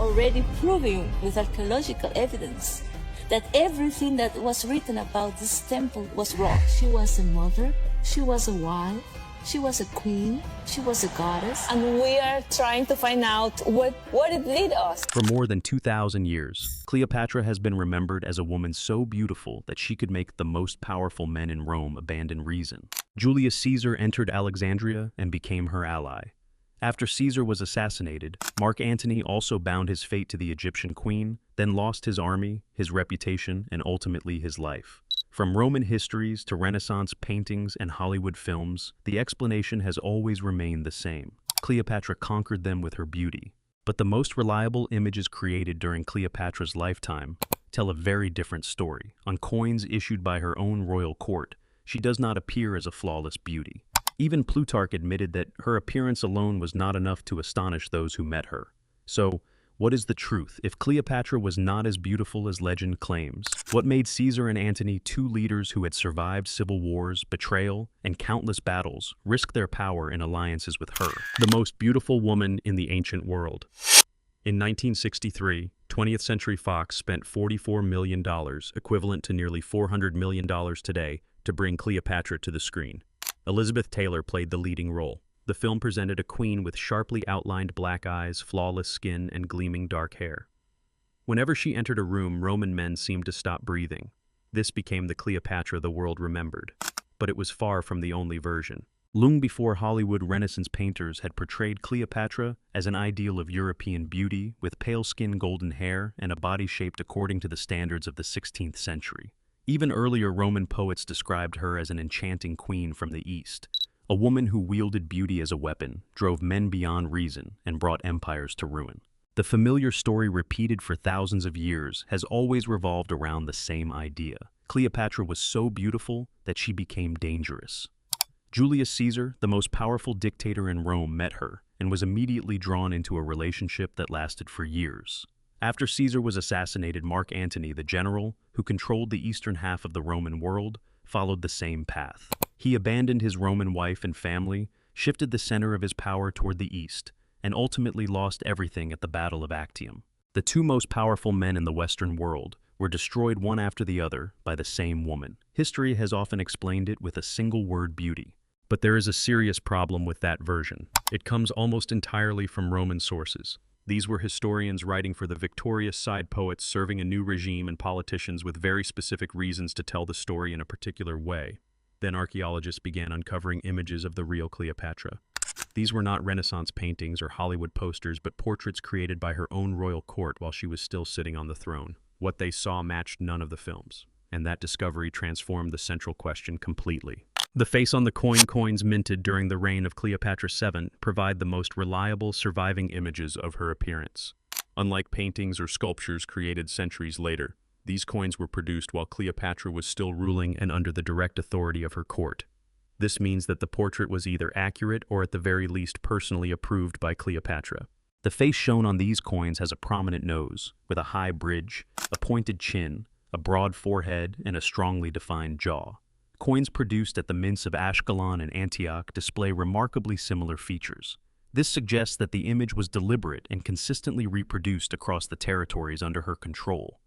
already proving with archaeological evidence that everything that was written about this temple was wrong. She was a mother, she was a wife, she was a queen, she was a goddess. And we are trying to find out what it led us. For more than 2,000 years, Cleopatra has been remembered as a woman so beautiful that she could make the most powerful men in Rome abandon reason. Julius Caesar entered Alexandria and became her ally. After Caesar was assassinated, Mark Antony also bound his fate to the Egyptian queen, then lost his army, his reputation, and ultimately his life. From Roman histories to Renaissance paintings and Hollywood films, the explanation has always remained the same. Cleopatra conquered them with her beauty. But the most reliable images created during Cleopatra's lifetime tell a very different story. On coins issued by her own royal court, she does not appear as a flawless beauty. Even Plutarch admitted that her appearance alone was not enough to astonish those who met her. So, what is the truth? If Cleopatra was not as beautiful as legend claims, what made Caesar and Antony, two leaders who had survived civil wars, betrayal, and countless battles, risk their power in alliances with her, the most beautiful woman in the ancient world? In 1963, 20th Century Fox spent $44 million, equivalent to nearly $400 million today, to bring Cleopatra to the screen. Elizabeth Taylor played the leading role. The film presented a queen with sharply outlined black eyes, flawless skin, and gleaming dark hair. Whenever she entered a room, Roman men seemed to stop breathing. This became the Cleopatra the world remembered. But it was far from the only version. Long before Hollywood Renaissance painters had portrayed Cleopatra as an ideal of European beauty, with pale skin, golden hair, and a body shaped according to the standards of the 16th century. Even earlier Roman poets described her as an enchanting queen from the East, a woman who wielded beauty as a weapon, drove men beyond reason, and brought empires to ruin. The familiar story repeated for thousands of years has always revolved around the same idea. Cleopatra was so beautiful that she became dangerous. Julius Caesar, the most powerful dictator in Rome, met her and was immediately drawn into a relationship that lasted for years. After Caesar was assassinated, Mark Antony, the general who controlled the eastern half of the Roman world, followed the same path. He abandoned his Roman wife and family, shifted the center of his power toward the east, and ultimately lost everything at the Battle of Actium. The two most powerful men in the Western world were destroyed one after the other by the same woman. History has often explained it with a single word: beauty. But there is a serious problem with that version. It comes almost entirely from Roman sources. These were historians writing for the victorious side poets serving a new regime and politicians with very specific reasons to tell the story in a particular way. Then archaeologists began uncovering images of the real Cleopatra. These were not Renaissance paintings or Hollywood posters, but portraits created by her own royal court while she was still sitting on the throne. What they saw matched none of the films, and that discovery transformed the central question completely. The face on the coins minted during the reign of Cleopatra VII provide the most reliable surviving images of her appearance. Unlike paintings or sculptures created centuries later, these coins were produced while Cleopatra was still ruling and under the direct authority of her court. This means that the portrait was either accurate or at the very least personally approved by Cleopatra. The face shown on these coins has a prominent nose, with a high bridge, a pointed chin, a broad forehead, and a strongly defined jaw. Coins produced at the mints of Ashkelon and Antioch display remarkably similar features. This suggests that the image was deliberate and consistently reproduced across the territories under her control.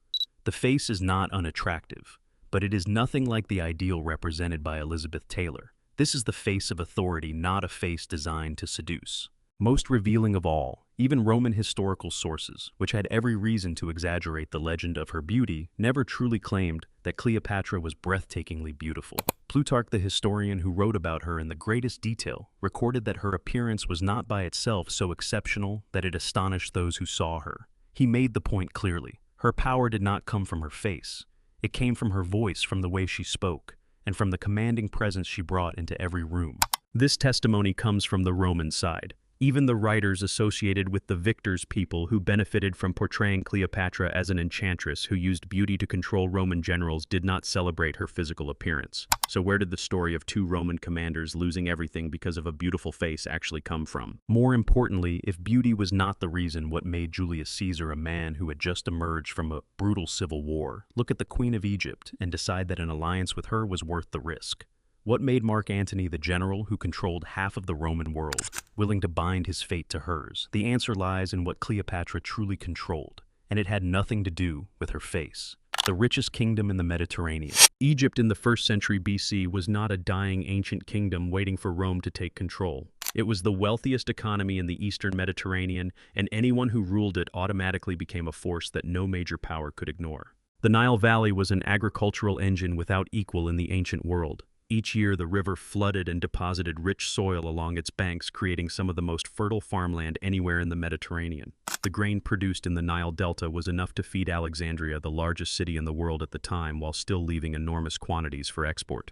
The face is not unattractive, but it is nothing like the ideal represented by Elizabeth Taylor. This is the face of authority, not a face designed to seduce. Most revealing of all, even Roman historical sources, which had every reason to exaggerate the legend of her beauty, never truly claimed that Cleopatra was breathtakingly beautiful. Plutarch, the historian who wrote about her in the greatest detail, recorded that her appearance was not by itself so exceptional that it astonished those who saw her. He made the point clearly. Her power did not come from her face. It came from her voice, from the way she spoke, and from the commanding presence she brought into every room. This testimony comes from the Roman side. Even the writers associated with the victors' people who benefited from portraying Cleopatra as an enchantress who used beauty to control Roman generals did not celebrate her physical appearance. So where did the story of two Roman commanders losing everything because of a beautiful face actually come from? More importantly, if beauty was not the reason, what made Julius Caesar a man who had just emerged from a brutal civil war, look at the Queen of Egypt and decide that an alliance with her was worth the risk. What made Mark Antony the general who controlled half of the Roman world, willing to bind his fate to hers? The answer lies in what Cleopatra truly controlled, and it had nothing to do with her face. The richest kingdom in the Mediterranean. Egypt in the 1st century BC was not a dying ancient kingdom waiting for Rome to take control. It was the wealthiest economy in the eastern Mediterranean, and anyone who ruled it automatically became a force that no major power could ignore. The Nile Valley was an agricultural engine without equal in the ancient world. Each year, the river flooded and deposited rich soil along its banks, creating some of the most fertile farmland anywhere in the Mediterranean. The grain produced in the Nile Delta was enough to feed Alexandria, the largest city in the world at the time, while still leaving enormous quantities for export.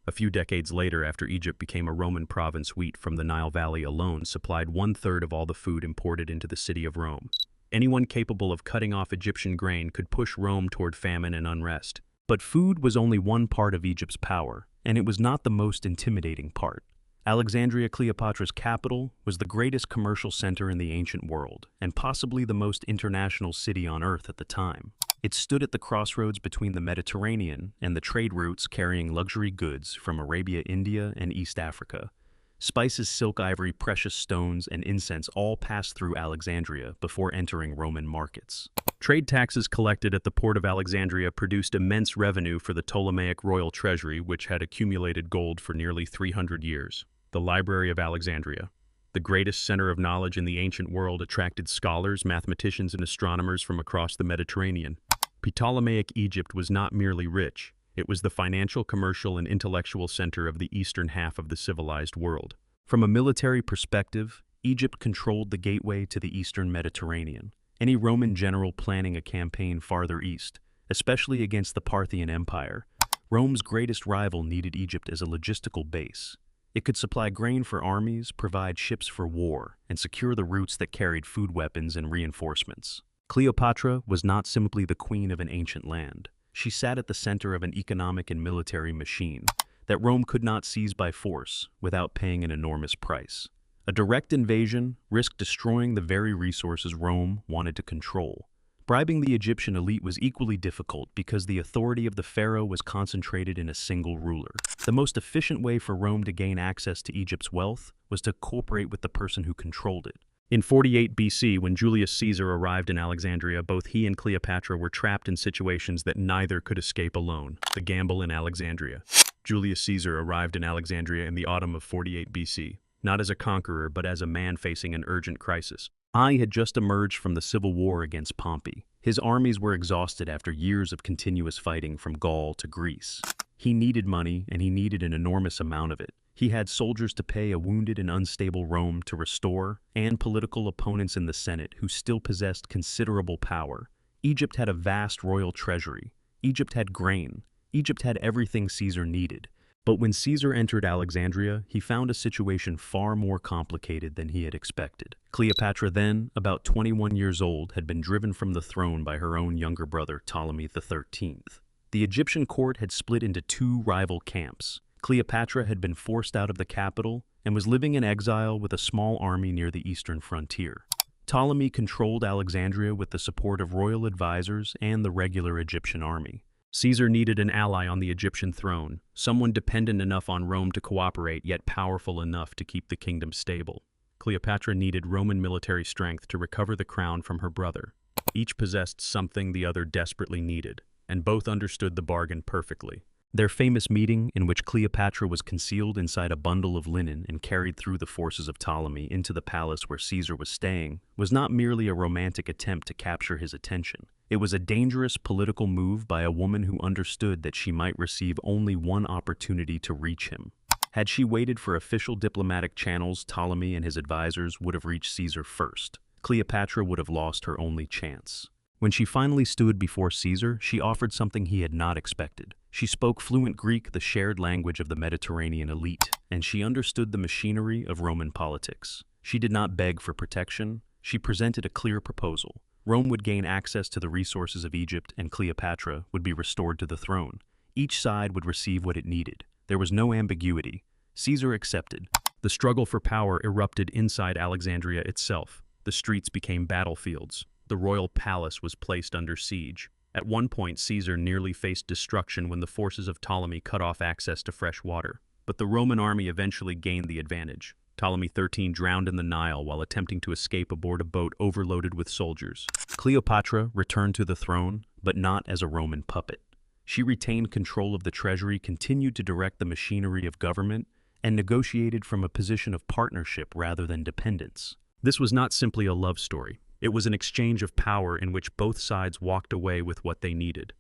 A few decades later, after Egypt became a Roman province, wheat from the Nile Valley alone supplied 1/3 of all the food imported into the city of Rome. Anyone capable of cutting off Egyptian grain could push Rome toward famine and unrest. But food was only one part of Egypt's power, and it was not the most intimidating part. Alexandria, Cleopatra's capital, was the greatest commercial center in the ancient world, and possibly the most international city on Earth at the time. It stood at the crossroads between the Mediterranean and the trade routes carrying luxury goods from Arabia, India, and East Africa. Spices, silk, ivory, precious stones, and incense all passed through Alexandria before entering Roman markets. Trade taxes collected at the port of Alexandria produced immense revenue for the Ptolemaic royal treasury, which had accumulated gold for nearly 300 years. The Library of Alexandria, the greatest center of knowledge in the ancient world, attracted scholars, mathematicians, and astronomers from across the Mediterranean. Ptolemaic Egypt was not merely rich. It was the financial, commercial, and intellectual center of the eastern half of the civilized world. From a military perspective, Egypt controlled the gateway to the eastern Mediterranean. Any Roman general planning a campaign farther east, especially against the Parthian Empire, Rome's greatest rival needed Egypt as a logistical base. It could supply grain for armies, provide ships for war, and secure the routes that carried food, weapons, and reinforcements. Cleopatra was not simply the queen of an ancient land. She sat at the center of an economic and military machine that Rome could not seize by force without paying an enormous price. A direct invasion risked destroying the very resources Rome wanted to control. Bribing the Egyptian elite was equally difficult because the authority of the pharaoh was concentrated in a single ruler. The most efficient way for Rome to gain access to Egypt's wealth was to cooperate with the person who controlled it. In 48 BC, when Julius Caesar arrived in Alexandria, both he and Cleopatra were trapped in situations that neither could escape alone. The gamble in Alexandria. Julius Caesar arrived in Alexandria in the autumn of 48 BC, not as a conqueror, but as a man facing an urgent crisis. I had just emerged from the civil war against Pompey. His armies were exhausted after years of continuous fighting from Gaul to Greece. He needed money, and he needed an enormous amount of it. He had soldiers to pay, a wounded and unstable Rome to restore, and political opponents in the Senate who still possessed considerable power. Egypt had a vast royal treasury. Egypt had grain. Egypt had everything Caesar needed. But when Caesar entered Alexandria, he found a situation far more complicated than he had expected. Cleopatra, then about 21 years old, had been driven from the throne by her own younger brother, Ptolemy XIII. The Egyptian court had split into two rival camps. Cleopatra had been forced out of the capital and was living in exile with a small army near the eastern frontier. Ptolemy controlled Alexandria with the support of royal advisors and the regular Egyptian army. Caesar needed an ally on the Egyptian throne, someone dependent enough on Rome to cooperate, yet powerful enough to keep the kingdom stable. Cleopatra needed Roman military strength to recover the crown from her brother. Each possessed something the other desperately needed, and both understood the bargain perfectly. Their famous meeting, in which Cleopatra was concealed inside a bundle of linen and carried through the forces of Ptolemy into the palace where Caesar was staying, was not merely a romantic attempt to capture his attention. It was a dangerous political move by a woman who understood that she might receive only one opportunity to reach him. Had she waited for official diplomatic channels, Ptolemy and his advisors would have reached Caesar first. Cleopatra would have lost her only chance. When she finally stood before Caesar, she offered something he had not expected. She spoke fluent Greek, the shared language of the Mediterranean elite, and she understood the machinery of Roman politics. She did not beg for protection. She presented a clear proposal. Rome would gain access to the resources of Egypt, and Cleopatra would be restored to the throne. Each side would receive what it needed. There was no ambiguity. Caesar accepted. The struggle for power erupted inside Alexandria itself. The streets became battlefields. The royal palace was placed under siege. At one point, Caesar nearly faced destruction when the forces of Ptolemy cut off access to fresh water, but the Roman army eventually gained the advantage. Ptolemy 13 drowned in the Nile while attempting to escape aboard a boat overloaded with soldiers. Cleopatra returned to the throne, but not as a Roman puppet. She retained control of the treasury, continued to direct the machinery of government, and negotiated from a position of partnership rather than dependence. This was not simply a love story. It was an exchange of power in which both sides walked away with what they needed.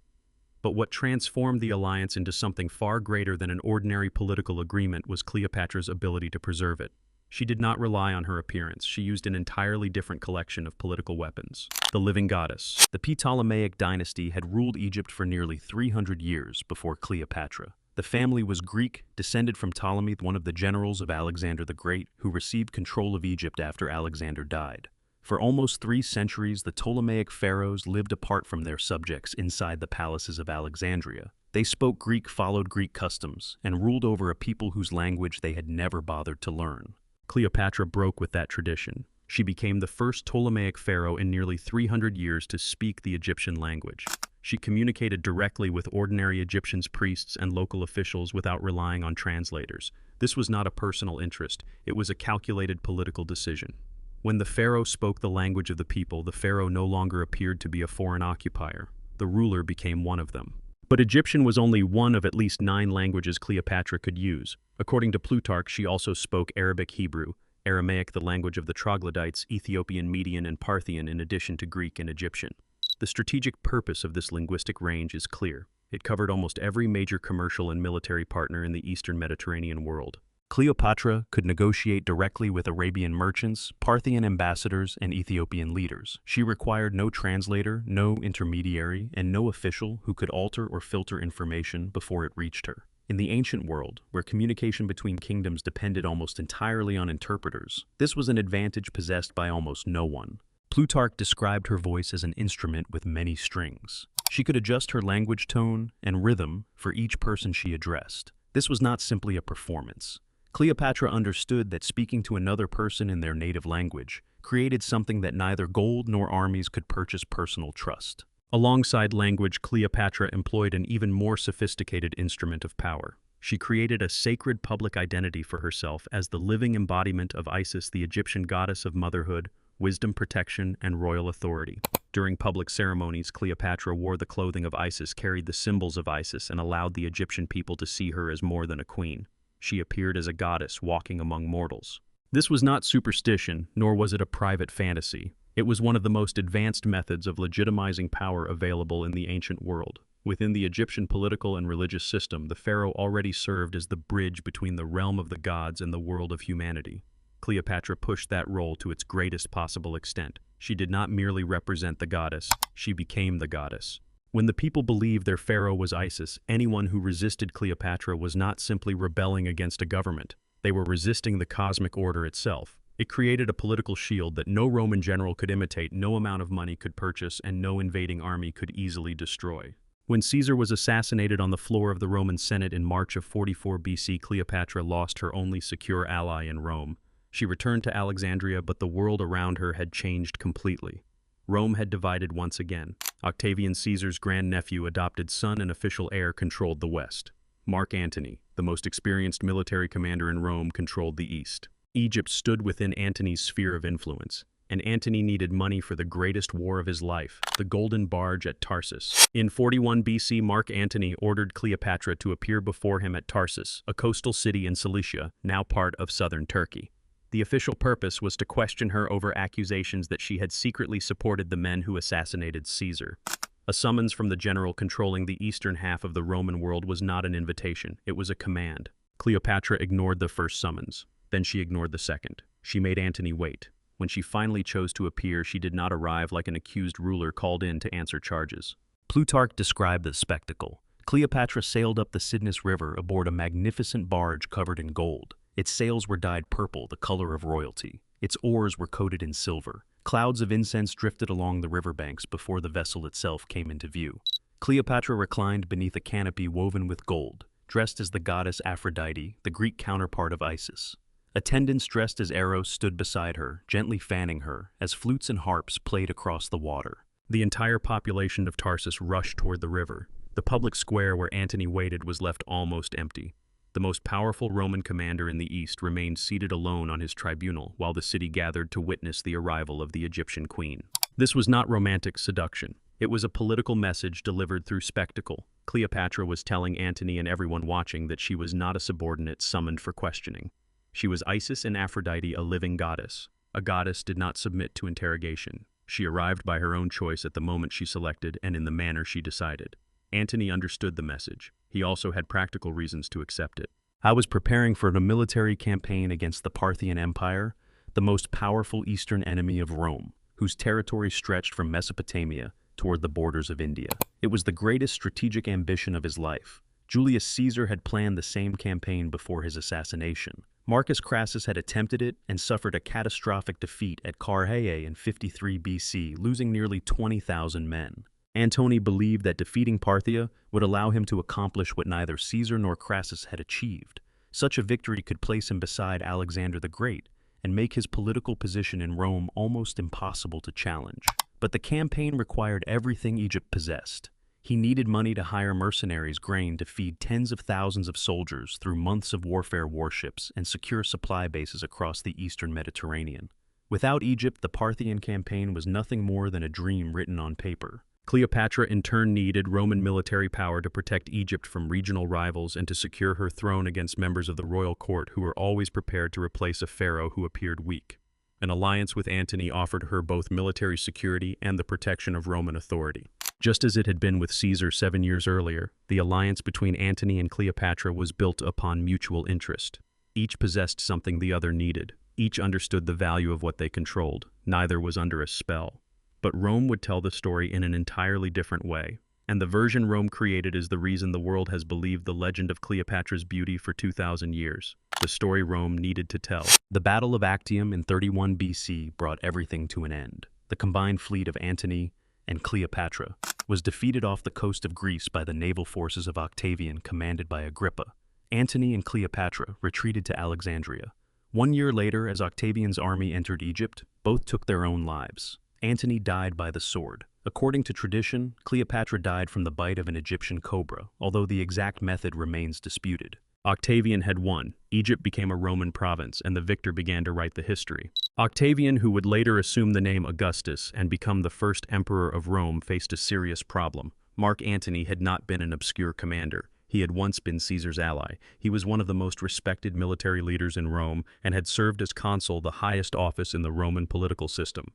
But what transformed the alliance into something far greater than an ordinary political agreement was Cleopatra's ability to preserve it. She did not rely on her appearance. She used an entirely different collection of political weapons. The living goddess. The Ptolemaic dynasty had ruled Egypt for nearly 300 years before Cleopatra. The family was Greek, descended from Ptolemy, one of the generals of Alexander the Great, who received control of Egypt after Alexander died. For almost 3 centuries, the Ptolemaic pharaohs lived apart from their subjects inside the palaces of Alexandria. They spoke Greek, followed Greek customs, and ruled over a people whose language they had never bothered to learn. Cleopatra broke with that tradition. She became the first Ptolemaic pharaoh in nearly 300 years to speak the Egyptian language. She communicated directly with ordinary Egyptians, priests, and local officials without relying on translators. This was not a personal interest. It was a calculated political decision. When the pharaoh spoke the language of the people, the pharaoh no longer appeared to be a foreign occupier. The ruler became one of them. But Egyptian was only one of at least 9 languages Cleopatra could use. According to Plutarch, she also spoke Arabic, Hebrew, Aramaic, the language of the troglodytes, Ethiopian, Median, and Parthian, in addition to Greek and Egyptian. The strategic purpose of this linguistic range is clear. It covered almost every major commercial and military partner in the Eastern Mediterranean world. Cleopatra could negotiate directly with Arabian merchants, Parthian ambassadors, and Ethiopian leaders. She required no translator, no intermediary, and no official who could alter or filter information before it reached her. In the ancient world, where communication between kingdoms depended almost entirely on interpreters, this was an advantage possessed by almost no one. Plutarch described her voice as an instrument with many strings. She could adjust her language tone and rhythm for each person she addressed. This was not simply a performance. Cleopatra understood that speaking to another person in their native language created something that neither gold nor armies could purchase: personal trust. Alongside language, Cleopatra employed an even more sophisticated instrument of power. She created a sacred public identity for herself as the living embodiment of Isis, the Egyptian goddess of motherhood, wisdom, protection, and royal authority. During public ceremonies, Cleopatra wore the clothing of Isis, carried the symbols of Isis, and allowed the Egyptian people to see her as more than a queen. She appeared as a goddess walking among mortals. This was not superstition, nor was it a private fantasy. It was one of the most advanced methods of legitimizing power available in the ancient world. Within the Egyptian political and religious system, the pharaoh already served as the bridge between the realm of the gods and the world of humanity. Cleopatra pushed that role to its greatest possible extent. She did not merely represent the goddess, she became the goddess. When the people believed their pharaoh was Isis, anyone who resisted Cleopatra was not simply rebelling against a government. They were resisting the cosmic order itself. It created a political shield that no Roman general could imitate, no amount of money could purchase, and no invading army could easily destroy. When Caesar was assassinated on the floor of the Roman Senate in March of 44 BC, Cleopatra lost her only secure ally in Rome. She returned to Alexandria, but the world around her had changed completely. Rome had divided once again. Octavian Caesar's grandnephew, adopted son and official heir, controlled the West. Mark Antony, the most experienced military commander in Rome, controlled the East. Egypt stood within Antony's sphere of influence, and Antony needed money for the greatest war of his life, the Golden Barge at Tarsus. In 41 BC, Mark Antony ordered Cleopatra to appear before him at Tarsus, a coastal city in Cilicia, now part of southern Turkey. The official purpose was to question her over accusations that she had secretly supported the men who assassinated Caesar. A summons from the general controlling the eastern half of the Roman world was not an invitation, it was a command. Cleopatra ignored the first summons. Then she ignored the second. She made Antony wait. When she finally chose to appear, she did not arrive like an accused ruler called in to answer charges. Plutarch described the spectacle. Cleopatra sailed up the Cydnus River aboard a magnificent barge covered in gold. Its sails were dyed purple, the color of royalty. Its oars were coated in silver. Clouds of incense drifted along the riverbanks before the vessel itself came into view. Cleopatra reclined beneath a canopy woven with gold, dressed as the goddess Aphrodite, the Greek counterpart of Isis. Attendants dressed as Eros stood beside her, gently fanning her, as flutes and harps played across the water. The entire population of Tarsus rushed toward the river. The public square where Antony waited was left almost empty. The most powerful Roman commander in the east remained seated alone on his tribunal while the city gathered to witness the arrival of the Egyptian queen. This was not romantic seduction. It was a political message delivered through spectacle. Cleopatra was telling Antony and everyone watching that she was not a subordinate summoned for questioning. She was Isis and Aphrodite, a living goddess. A goddess did not submit to interrogation. She arrived by her own choice at the moment she selected and in the manner she decided. Antony understood the message. He also had practical reasons to accept it. I was preparing for a military campaign against the Parthian Empire, the most powerful eastern enemy of Rome, whose territory stretched from Mesopotamia toward the borders of India. It was the greatest strategic ambition of his life. Julius Caesar had planned the same campaign before his assassination. Marcus Crassus had attempted it and suffered a catastrophic defeat at Carrhae in 53 BC, losing nearly 20,000 men. Antony believed that defeating Parthia would allow him to accomplish what neither Caesar nor Crassus had achieved. Such a victory could place him beside Alexander the Great and make his political position in Rome almost impossible to challenge. But the campaign required everything Egypt possessed. He needed money to hire mercenaries, grain to feed tens of thousands of soldiers through months of warfare warships, and secure supply bases across the eastern Mediterranean. Without Egypt, the Parthian campaign was nothing more than a dream written on paper. Cleopatra in turn needed Roman military power to protect Egypt from regional rivals and to secure her throne against members of the royal court who were always prepared to replace a pharaoh who appeared weak. An alliance with Antony offered her both military security and the protection of Roman authority. Just as it had been with Caesar 7 years earlier, the alliance between Antony and Cleopatra was built upon mutual interest. Each possessed something the other needed. Each understood the value of what they controlled. Neither was under a spell. But Rome would tell the story in an entirely different way. And the version Rome created is the reason the world has believed the legend of Cleopatra's beauty for 2,000 years. The story Rome needed to tell. The Battle of Actium in 31 BC brought everything to an end. The combined fleet of Antony and Cleopatra was defeated off the coast of Greece by the naval forces of Octavian, commanded by Agrippa. Antony and Cleopatra retreated to Alexandria. 1 year later, as Octavian's army entered Egypt, both took their own lives. Antony died by the sword. According to tradition, Cleopatra died from the bite of an Egyptian cobra, although the exact method remains disputed. Octavian had won. Egypt became a Roman province, and the victor began to write the history. Octavian, who would later assume the name Augustus and become the first emperor of Rome, faced a serious problem. Mark Antony had not been an obscure commander. He had once been Caesar's ally. He was one of the most respected military leaders in Rome and had served as consul, the highest office in the Roman political system.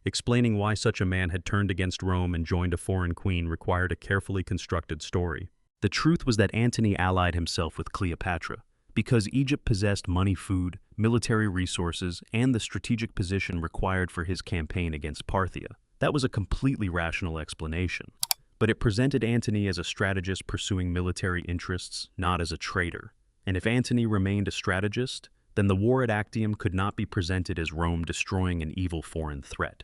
Explaining why such a man had turned against Rome and joined a foreign queen required a carefully constructed story. The truth was that Antony allied himself with Cleopatra because Egypt possessed money, food, military resources, and the strategic position required for his campaign against Parthia. That was a completely rational explanation. But it presented Antony as a strategist pursuing military interests, not as a traitor. And if Antony remained a strategist, then the war at Actium could not be presented as Rome destroying an evil foreign threat.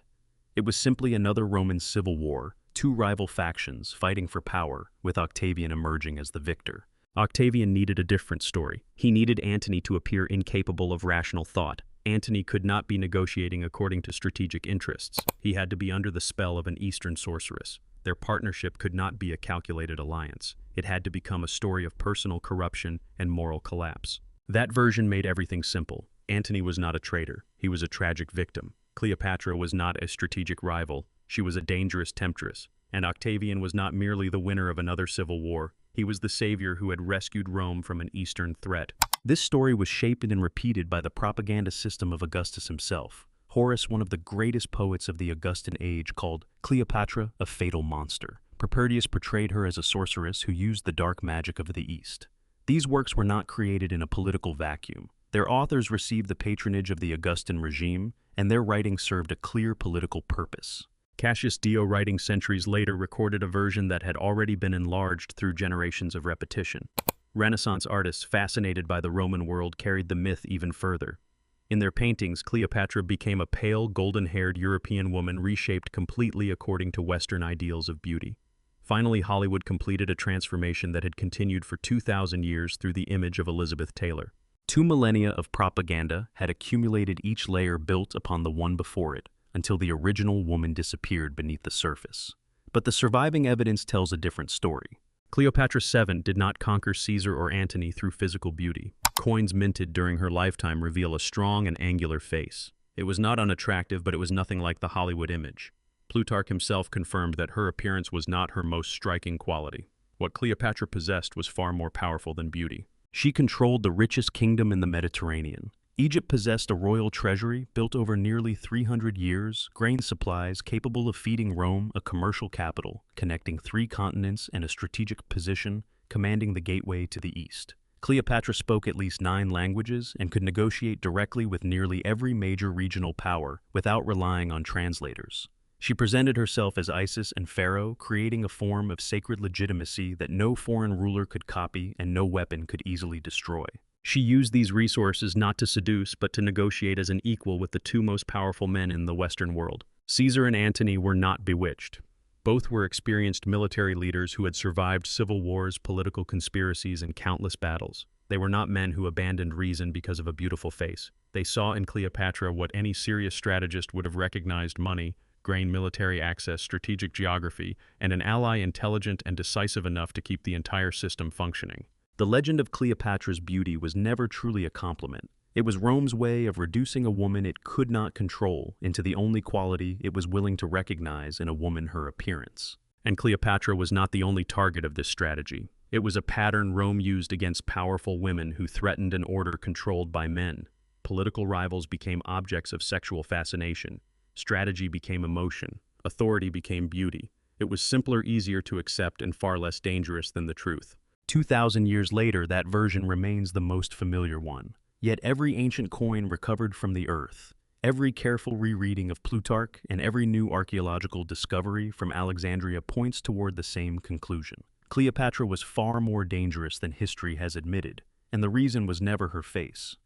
It was simply another Roman civil war, two rival factions fighting for power, with Octavian emerging as the victor. Octavian needed a different story. He needed Antony to appear incapable of rational thought. Antony could not be negotiating according to strategic interests. He had to be under the spell of an Eastern sorceress. Their partnership could not be a calculated alliance. It had to become a story of personal corruption and moral collapse. That version made everything simple. Antony was not a traitor. He was a tragic victim. Cleopatra was not a strategic rival. She was a dangerous temptress. And Octavian was not merely the winner of another civil war. He was the savior who had rescued Rome from an Eastern threat. This story was shaped and repeated by the propaganda system of Augustus himself. Horace, one of the greatest poets of the Augustan age, called Cleopatra a fatal monster. Propertius portrayed her as a sorceress who used the dark magic of the East. These works were not created in a political vacuum. Their authors received the patronage of the Augustan regime, and their writings served a clear political purpose. Cassius Dio, writing centuries later, recorded a version that had already been enlarged through generations of repetition. Renaissance artists, fascinated by the Roman world, carried the myth even further. In their paintings, Cleopatra became a pale, golden-haired European woman reshaped completely according to Western ideals of beauty. Finally, Hollywood completed a transformation that had continued for 2,000 years through the image of Elizabeth Taylor. 2 millennia of propaganda had accumulated, each layer built upon the one before it, until the original woman disappeared beneath the surface. But the surviving evidence tells a different story. Cleopatra VII did not conquer Caesar or Antony through physical beauty. Coins minted during her lifetime reveal a strong and angular face. It was not unattractive, but it was nothing like the Hollywood image. Plutarch himself confirmed that her appearance was not her most striking quality. What Cleopatra possessed was far more powerful than beauty. She controlled the richest kingdom in the Mediterranean. Egypt possessed a royal treasury built over nearly 300 years, grain supplies capable of feeding Rome, a commercial capital, connecting 3 continents and a strategic position, commanding the gateway to the east. Cleopatra spoke at least 9 languages and could negotiate directly with nearly every major regional power without relying on translators. She presented herself as Isis and Pharaoh, creating a form of sacred legitimacy that no foreign ruler could copy and no weapon could easily destroy. She used these resources not to seduce, but to negotiate as an equal with the 2 most powerful men in the Western world. Caesar and Antony were not bewitched. Both were experienced military leaders who had survived civil wars, political conspiracies, and countless battles. They were not men who abandoned reason because of a beautiful face. They saw in Cleopatra what any serious strategist would have recognized: money, grain, military access, strategic geography, and an ally intelligent and decisive enough to keep the entire system functioning. The legend of Cleopatra's beauty was never truly a compliment. It was Rome's way of reducing a woman it could not control into the only quality it was willing to recognize in a woman: her appearance. And Cleopatra was not the only target of this strategy. It was a pattern Rome used against powerful women who threatened an order controlled by men. Political rivals became objects of sexual fascination. Strategy became emotion. Authority became beauty. It was simpler, easier to accept, and far less dangerous than the truth. 2,000 years later, that version remains the most familiar one. Yet every ancient coin recovered from the earth, every careful rereading of Plutarch, and every new archaeological discovery from Alexandria points toward the same conclusion. Cleopatra was far more dangerous than history has admitted, and the reason was never her face.